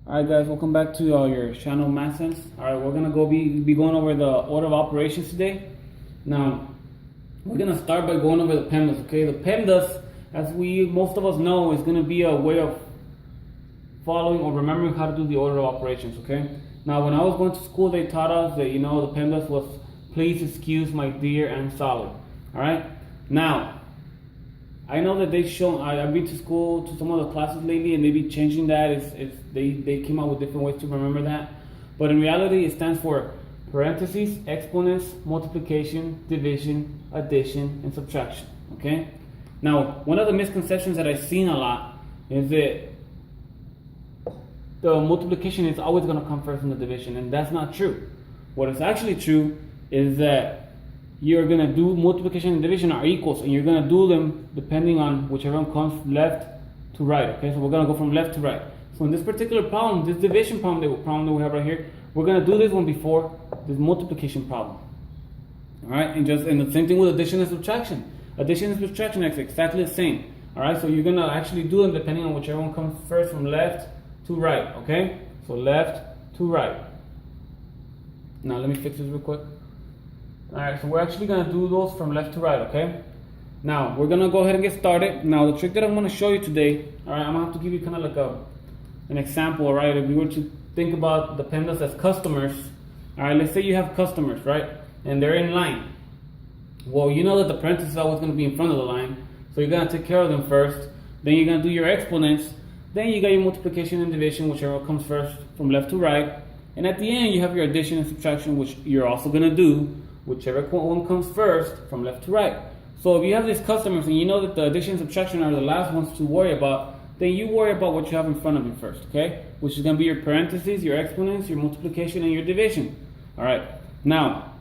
Alright guys, welcome back to your channel Math Sense. Alright, we're gonna be going over the order of operations today. Now, we're gonna start by going over the PEMDAS, okay? The PEMDAS, as most of us know, is gonna be a way of following or remembering how to do the order of operations, okay? Now, when I was going to school, they taught us that, the PEMDAS was please, excuse, my dear, and solid. Alright? Now, I know that I've been to school to some of the classes lately, and they've been changing that. They came out with different ways to remember that. But in reality, it stands for parentheses, exponents, multiplication, division, addition, and subtraction. Okay? Now, one of the misconceptions that I've seen a lot is that the multiplication is always going to come first in the division, and that's not true. What is actually true is that you're going to do multiplication and division are equals, and you're going to do them depending on whichever one comes left to right. Okay, so we're going to go from left to right. So in this particular problem, this division problem that we have right here, we're going to do this one before this multiplication problem. All right, and the same thing with addition and subtraction. Addition and subtraction is exactly the same. All right, so you're going to actually do them depending on whichever one comes first from left to right. Okay, so left to right. Now let me fix this real quick. Alright, so we're actually going to do those from left to right, okay? Now, we're going to go ahead and get started. Now, the trick that I'm going to show you today, alright, I'm going to have to give you kind of like an example, right? If we were to think about the PEMDAS as customers, alright, let's say you have customers, right? And they're in line. Well, you know that the parentheses is always going to be in front of the line, so you're going to take care of them first. Then you're going to do your exponents. Then you got your multiplication and division, whichever comes first from left to right. And at the end, you have your addition and subtraction, which you're also going to do whichever one comes first from left to right. So if you have these customers and you know that the addition and subtraction are the last ones to worry about, then you worry about what you have in front of you first, okay? Which is going to be your parentheses, your exponents, your multiplication, and your division. All right. Now,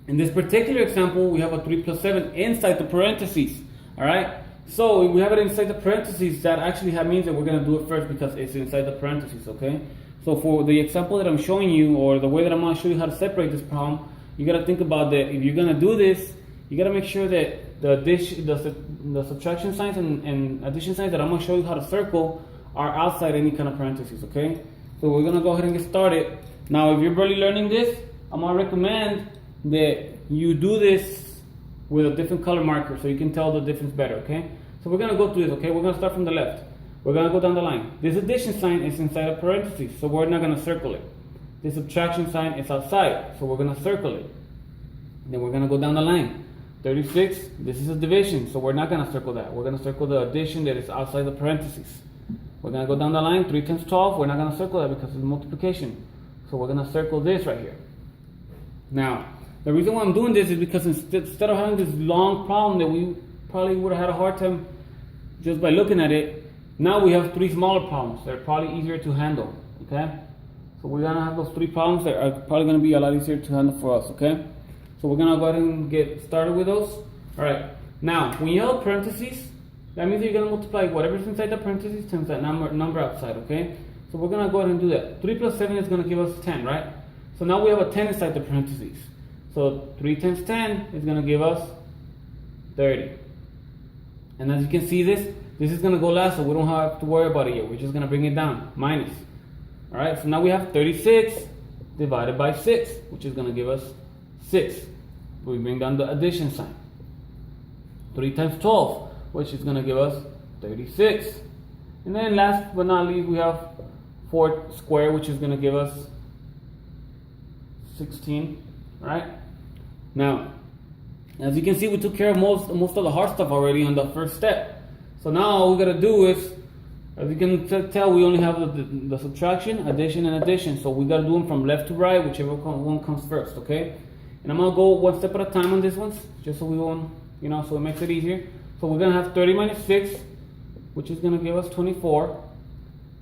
in this particular example, we have a 3 plus 7 inside the parentheses. All right. So if we have it inside the parentheses, that actually means that we're going to do it first because it's inside the parentheses, okay? So for the example that I'm showing you, or the way that I'm going to show you how to separate this problem, you got to think about that. If you're going to do this, you got to make sure that the addition, the subtraction signs and addition signs that I'm going to show you how to circle are outside any kind of parentheses, okay? So we're going to go ahead and get started. Now, if you're barely learning this, I'm going to recommend that you do this with a different color marker so you can tell the difference better, okay? So we're going to go through this, okay? We're going to start from the left. We're going to go down the line. This addition sign is inside a parentheses, so we're not going to circle it. The subtraction sign is outside, so we're going to circle it. Then we're going to go down the line. 36, this is a division, so we're not going to circle that. We're going to circle the addition that is outside the parentheses. We're going to go down the line. 3 times 12, we're not going to circle that because it's multiplication. So we're going to circle this right here. Now, the reason why I'm doing this is because instead of having this long problem that we probably would have had a hard time just by looking at it, now we have 3 smaller problems that are probably easier to handle, okay? So we're going to have those 3 problems that are probably going to be a lot easier to handle for us, okay? So we're going to go ahead and get started with those. All right. Now, when you have parentheses, that means you're going to multiply whatever's inside the parentheses times that number outside, okay? So we're going to go ahead and do that. 3 plus 7 is going to give us 10, right? So now we have a 10 inside the parentheses. So 3 times 10 is going to give us 30. And as you can see this is going to go last, so we don't have to worry about it yet. We're just going to bring it down, minus. All right, so now we have 36 divided by 6, which is going to give us 6. We bring down the addition sign. 3 times 12, which is going to give us 36. And then last but not least, we have 4 squared, which is going to give us 16. All right. Now, as you can see, we took care of most of the hard stuff already on the first step. So now all we got to do is, as you can tell, we only have the subtraction, addition, and addition. So we got to do them from left to right, whichever one comes first, okay? And I'm going to go one step at a time on this one, just so we won't, so it makes it easier. So we're going to have 30 minus 6, which is going to give us 24,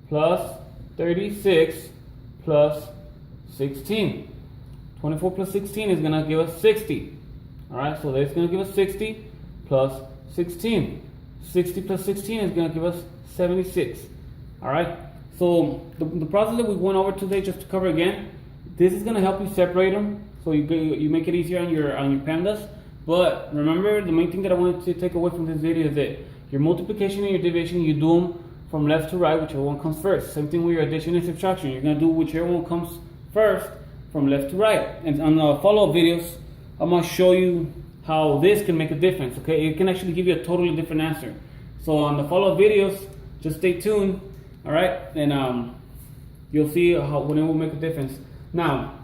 plus 36, plus 16. 24 plus 16 is going to give us 60. All right, so that's going to give us 60 plus 16. 60 plus 16 is going to give us 76. All right, so the process that we went over today, just to cover again, this is going to help you separate them, so you make it easier on your PEMDAS. But remember, the main thing that I wanted to take away from this video is that your multiplication and your division, you do them from left to right, whichever one comes first. Same thing with your addition and subtraction. You're gonna do whichever one comes first from left to right. And on the follow-up videos, I'm gonna show you how this can make a difference. Okay, it can actually give you a totally different answer. So on the follow-up videos, just stay tuned. All right, and you'll see how when it will make a difference. Now,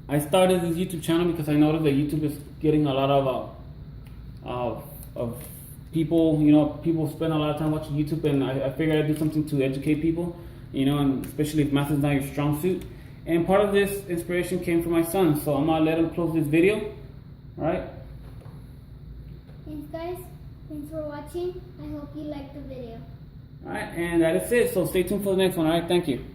I started this YouTube channel because I noticed that YouTube is getting a lot of people. You know, people spend a lot of time watching YouTube, and I figured I'd do something to educate people. You know, and especially if math is not your strong suit. And part of this inspiration came from my son, so I'm gonna let him close this video. All right. Thanks, guys. Thanks for watching. I hope you liked the video. All right, and that is it. So stay tuned for the next one. All right, thank you.